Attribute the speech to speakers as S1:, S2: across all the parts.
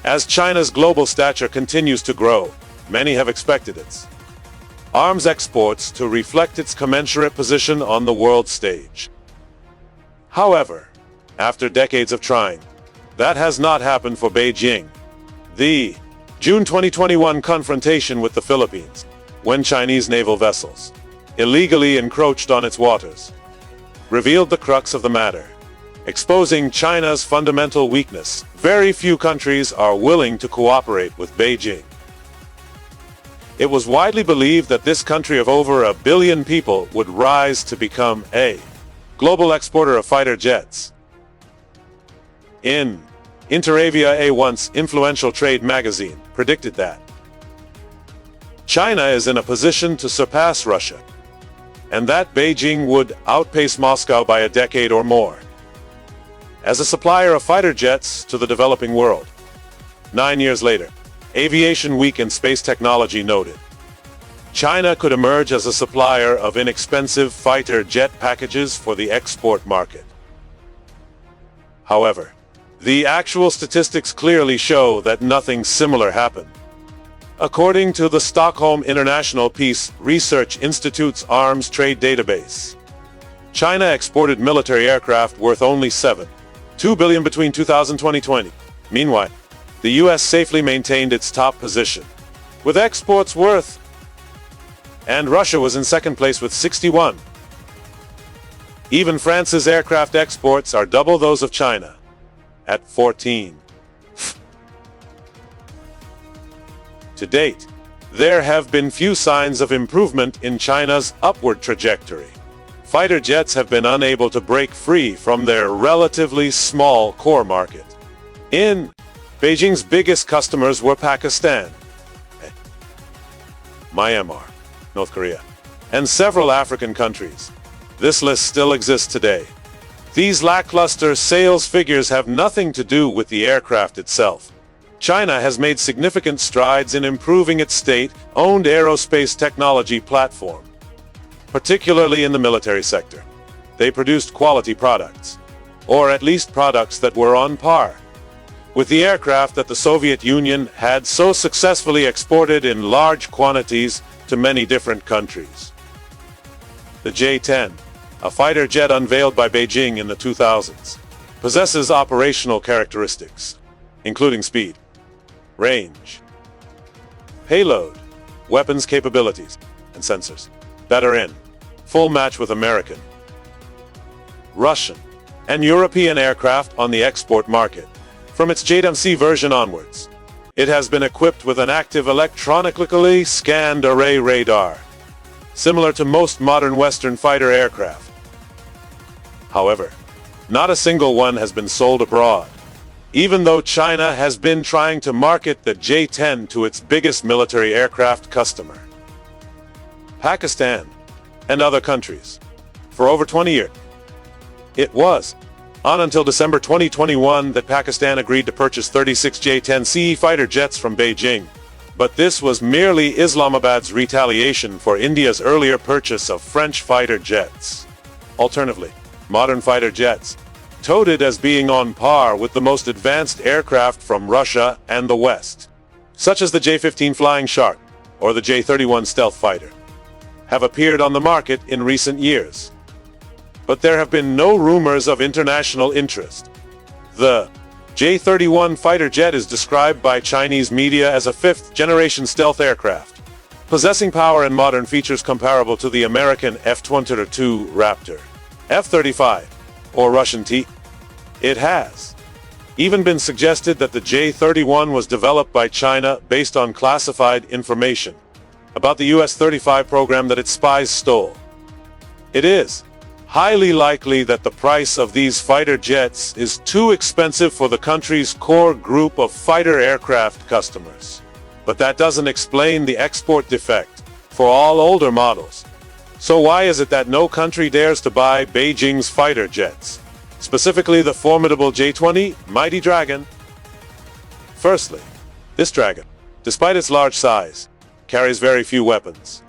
S1: As China's global stature continues to grow, many have expected its arms exports to reflect its commensurate position on the world stage. However, after decades of trying, that has not happened for Beijing. The June 2021 confrontation with the Philippines, when Chinese naval vessels illegally encroached on its waters, revealed the crux of the matter, exposing China's fundamental weakness. Very few countries are willing to cooperate with Beijing. It was widely believed that this country of over 1 billion people would rise to become a global exporter of fighter jets. In Interavia, a once influential trade magazine predicted that China is in a position to surpass Russia, and that Beijing would outpace Moscow by a decade or more as a supplier of fighter jets to the developing world. 9 years later, Aviation Week and Space Technology noted China could emerge as a supplier of inexpensive fighter jet packages for the export market. However, the actual statistics clearly show that nothing similar happened. According to the Stockholm International Peace Research Institute's arms trade database, China exported military aircraft worth only $7.2 billion between 2000 and 2020. Meanwhile, the US safely maintained its top position with exports worth, and Russia was in second place with 61. Even France's aircraft exports are double those of China, at 14. To date, there have been few signs of improvement in China's upward trajectory. Fighter jets have been unable to break free from their relatively small core market. In Beijing's biggest customers were Pakistan, Myanmar, North Korea, and several African countries. This list still exists today. These lackluster sales figures have nothing to do with the aircraft itself. China has made significant strides in improving its state-owned aerospace technology platform, particularly in the military sector. They produced quality products, or at least products that were on par with the aircraft that the Soviet Union had so successfully exported in large quantities to many different countries. The J-10, a fighter jet unveiled by Beijing in the 2000s, possesses operational characteristics, including speed, range, payload, weapons capabilities, and sensors that are in full match with American, Russian, and European aircraft on the export market. From its J-10C version onwards, it has been equipped with an active electronically scanned array radar, similar to most modern Western fighter aircraft. However, not a single one has been sold abroad, even though China has been trying to market the J-10 to its biggest military aircraft customer, Pakistan, and other countries, for over 20 years. It was on until December 2021 that Pakistan agreed to purchase 36 J-10C fighter jets from Beijing, but this was merely Islamabad's retaliation for India's earlier purchase of French fighter jets. Alternatively, modern fighter jets, touted as being on par with the most advanced aircraft from Russia and the West, such as the J-15 Flying Shark or the J-31 stealth fighter, have appeared on the market in recent years. But there have been no rumors of international interest. The J-31 fighter jet is described by Chinese media as a fifth-generation stealth aircraft, possessing power and modern features comparable to the American F-22 Raptor, F-35, or Russian T. It has even been suggested that the J-31 was developed by China based on classified information about the US-35 program that its spies stole. It is highly likely that the price of these fighter jets is too expensive for the country's core group of fighter aircraft customers. But that doesn't explain the export defect for all older models. So why is it that no country dares to buy Beijing's fighter jets, specifically the formidable J-20 Mighty Dragon? Firstly, this Dragon, despite its large size, carries very few weapons.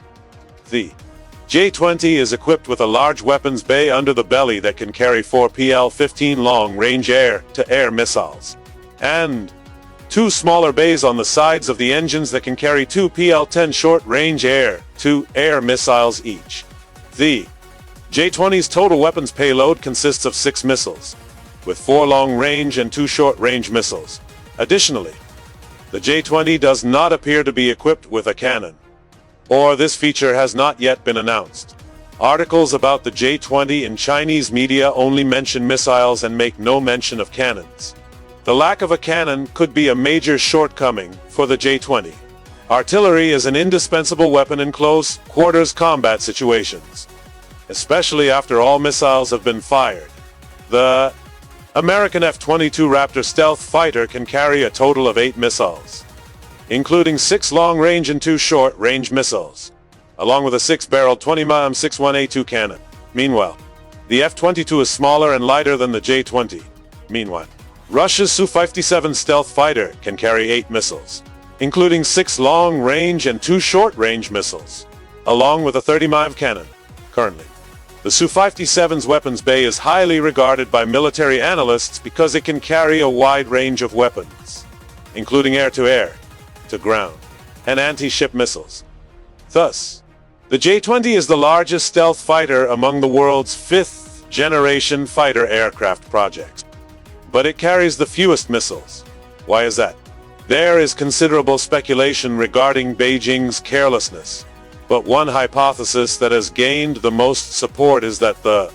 S1: The J-20 is equipped with a large weapons bay under the belly that can carry 4 PL-15 long-range air-to-air missiles and two smaller bays on the sides of the engines that can carry two PL-10 short-range air-to-air missiles each. The J-20's total weapons payload consists of 6 missiles, with 4 long-range and 2 short-range missiles. Additionally, the J-20 does not appear to be equipped with a cannon, or this feature has not yet been announced. Articles about the J-20 in Chinese media only mention missiles and make no mention of cannons. The lack of a cannon could be a major shortcoming for the J-20. Artillery is an indispensable weapon in close-quarters combat situations, especially after all missiles have been fired. The American F-22 Raptor stealth fighter can carry a total of 8 missiles, including 6 long-range and 2 short-range missiles, along with a 6-barreled 20mm 61A2 cannon. Meanwhile, the F-22 is smaller and lighter than the J-20. Meanwhile, Russia's Su-57 stealth fighter can carry 8 missiles, including 6 long-range and 2 short-range missiles, along with a 30mm cannon. Currently, the Su-57's weapons bay is highly regarded by military analysts because it can carry a wide range of weapons, including air-to-air, to-ground, and anti-ship missiles. Thus, the J-20 is the largest stealth fighter among the world's 5th-generation fighter aircraft projects. But it carries the fewest missiles. Why is that? There is considerable speculation regarding Beijing's carelessness, but one hypothesis that has gained the most support is that the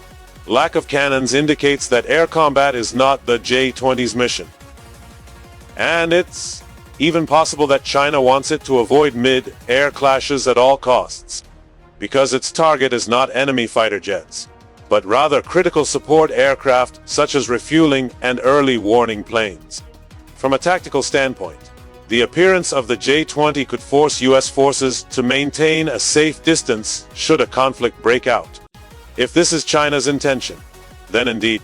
S1: lack of cannons indicates that air combat is not the J-20's mission. And it's even possible that China wants it to avoid mid-air clashes at all costs, because its target is not enemy fighter jets, but rather critical support aircraft such as refueling and early warning planes. From a tactical standpoint, the appearance of the J-20 could force U.S. forces to maintain a safe distance should a conflict break out. If this is China's intention, then indeed,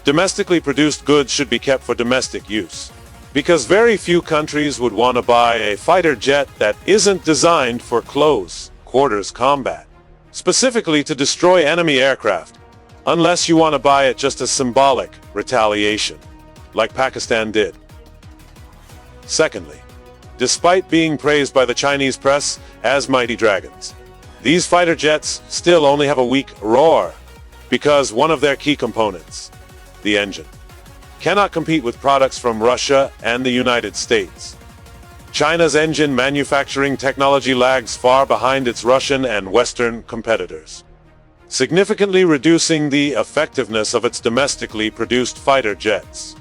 S1: domestically produced goods should be kept for domestic use, because very few countries would want to buy a fighter jet that isn't designed for close-quarters combat, specifically to destroy enemy aircraft, unless you want to buy it just as symbolic retaliation, like Pakistan did. Secondly, despite being praised by the Chinese press as mighty dragons, these fighter jets still only have a weak roar, because one of their key components, the engine, cannot compete with products from Russia and the United States. China's engine manufacturing technology lags far behind its Russian and Western competitors, significantly reducing the effectiveness of its domestically produced fighter jets.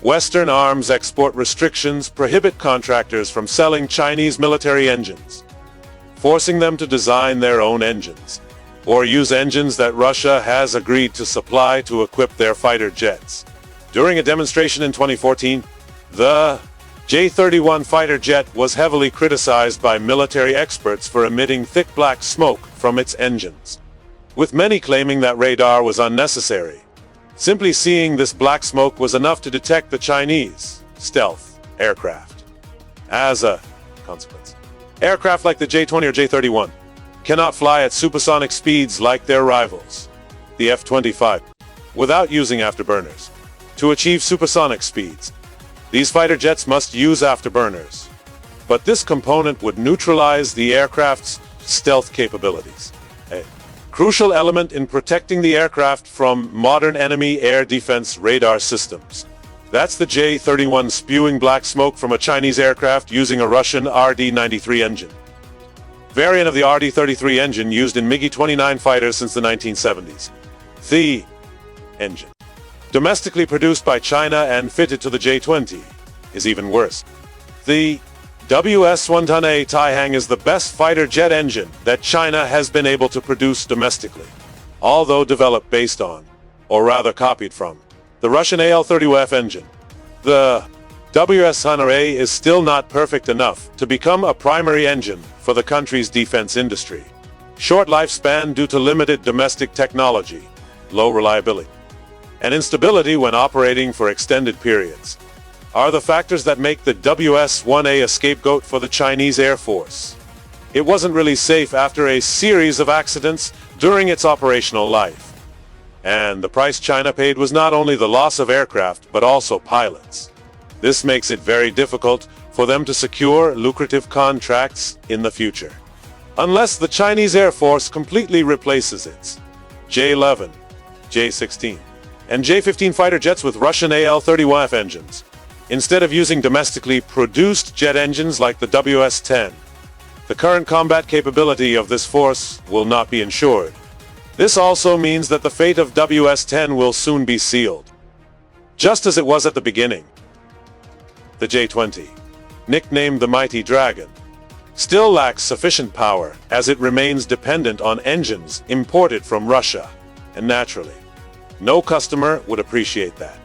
S1: Western arms export restrictions prohibit contractors from selling Chinese military engines, forcing them to design their own engines, or use engines that Russia has agreed to supply to equip their fighter jets. During a demonstration in 2014, the J-31 fighter jet was heavily criticized by military experts for emitting thick black smoke from its engines, with many claiming that radar was unnecessary. Simply seeing this black smoke was enough to detect the Chinese stealth aircraft. As a consequence, aircraft like the J-20 or J-31 cannot fly at supersonic speeds like their rivals, the F-25, without using afterburners. To achieve supersonic speeds, these fighter jets must use afterburners, but this component would neutralize the aircraft's stealth capabilities, a crucial element in protecting the aircraft from modern enemy air defense radar systems. That's the J-31 spewing black smoke from a Chinese aircraft using a Russian RD-93 engine, variant of the RD-33 engine used in MiG-29 fighters since the 1970s. The engine, domestically produced by China and fitted to the J-20, is even worse. The WS-110A Taihang is the best fighter jet engine that China has been able to produce domestically, although developed based on, or rather copied from, the Russian AL-30UF engine. The WS-110A is still not perfect enough to become a primary engine for the country's defense industry. Short lifespan due to limited domestic technology, low reliability, and instability when operating for extended periods are the factors that make the WS-1A a scapegoat for the Chinese Air Force. It wasn't really safe after a series of accidents during its operational life. And the price China paid was not only the loss of aircraft, but also pilots. This makes it very difficult for them to secure lucrative contracts in the future, unless the Chinese Air Force completely replaces its J-11, J-16, and J-15 fighter jets with Russian AL-31F engines, instead of using domestically produced jet engines like the WS-10. The current combat capability of this force will not be ensured. This also means that the fate of WS-10 will soon be sealed, just as it was at the beginning. The J-20, nicknamed the Mighty Dragon, still lacks sufficient power as it remains dependent on engines imported from Russia, and naturally, no customer would appreciate that.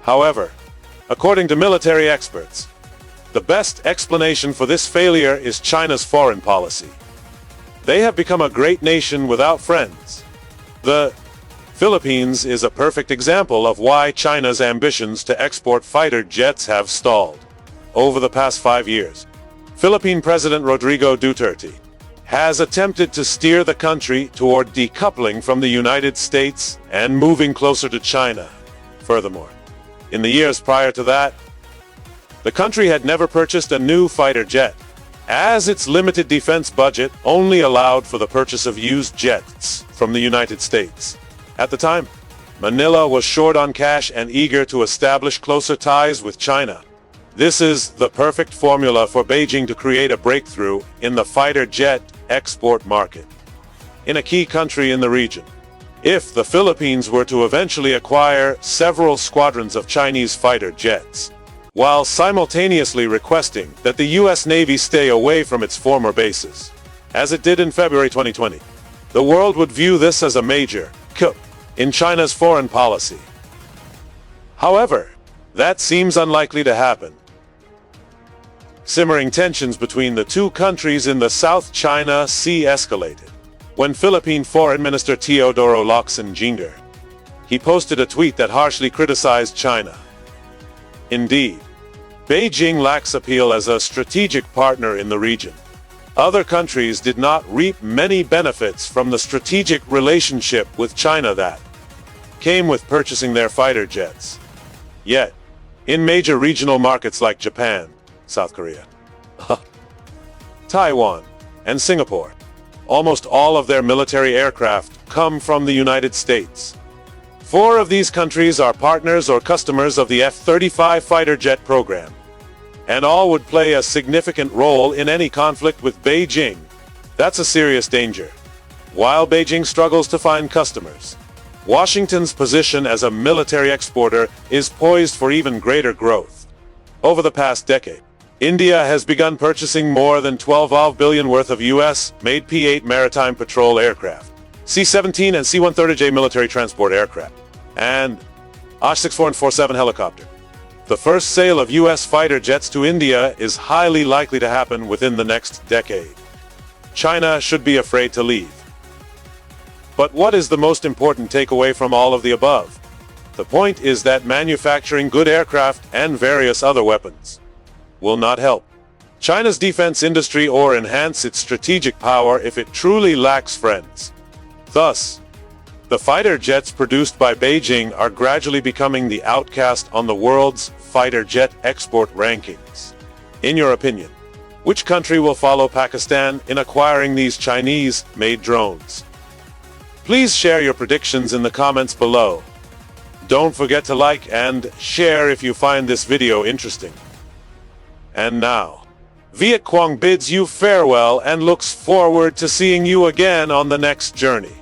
S1: However, according to military experts, the best explanation for this failure is China's foreign policy. They have become a great nation without friends. The Philippines is a perfect example of why China's ambitions to export fighter jets have stalled. Over the past 5 years, Philippine President Rodrigo Duterte has attempted to steer the country toward decoupling from the United States and moving closer to China. Furthermore, in the years prior to that, the country had never purchased a new fighter jet, as its limited defense budget only allowed for the purchase of used jets from the United States. At the time, Manila was short on cash and eager to establish closer ties with China. This is the perfect formula for Beijing to create a breakthrough in the fighter jet export market in a key country in the region. If the Philippines were to eventually acquire several squadrons of Chinese fighter jets, while simultaneously requesting that the U.S. Navy stay away from its former bases, as it did in February 2020, the world would view this as a major coup in China's foreign policy. However, that seems unlikely to happen. Simmering tensions between the two countries in the South China Sea escalated when Philippine Foreign Minister Teodoro Locsin Jr. He posted a tweet that harshly criticized China. Indeed, Beijing lacks appeal as a strategic partner in the region. Other countries did not reap many benefits from the strategic relationship with China that came with purchasing their fighter jets. Yet, in major regional markets like Japan, South Korea, Taiwan, and Singapore, almost all of their military aircraft come from the United States. 4 of these countries are partners or customers of the F-35 fighter jet program, and all would play a significant role in any conflict with Beijing. That's a serious danger. While Beijing struggles to find customers, Washington's position as a military exporter is poised for even greater growth. Over the past decade, India has begun purchasing more than $12 billion worth of U.S.-made P-8 maritime patrol aircraft, C-17 and C-130J military transport aircraft, and AH-64 and 47 helicopter. The first sale of U.S. fighter jets to India is highly likely to happen within the next decade. China should be afraid to leave. But what is the most important takeaway from all of the above? The point is that manufacturing good aircraft and various other weapons will not help China's defense industry or enhance its strategic power if it truly lacks friends. Thus, the fighter jets produced by Beijing are gradually becoming the outcast on the world's fighter jet export rankings. In your opinion, which country will follow Pakistan in acquiring these Chinese-made drones? Please share your predictions in the comments below. Don't forget to like and share if you find this video interesting. And now, Viet Quang bids you farewell and looks forward to seeing you again on the next journey.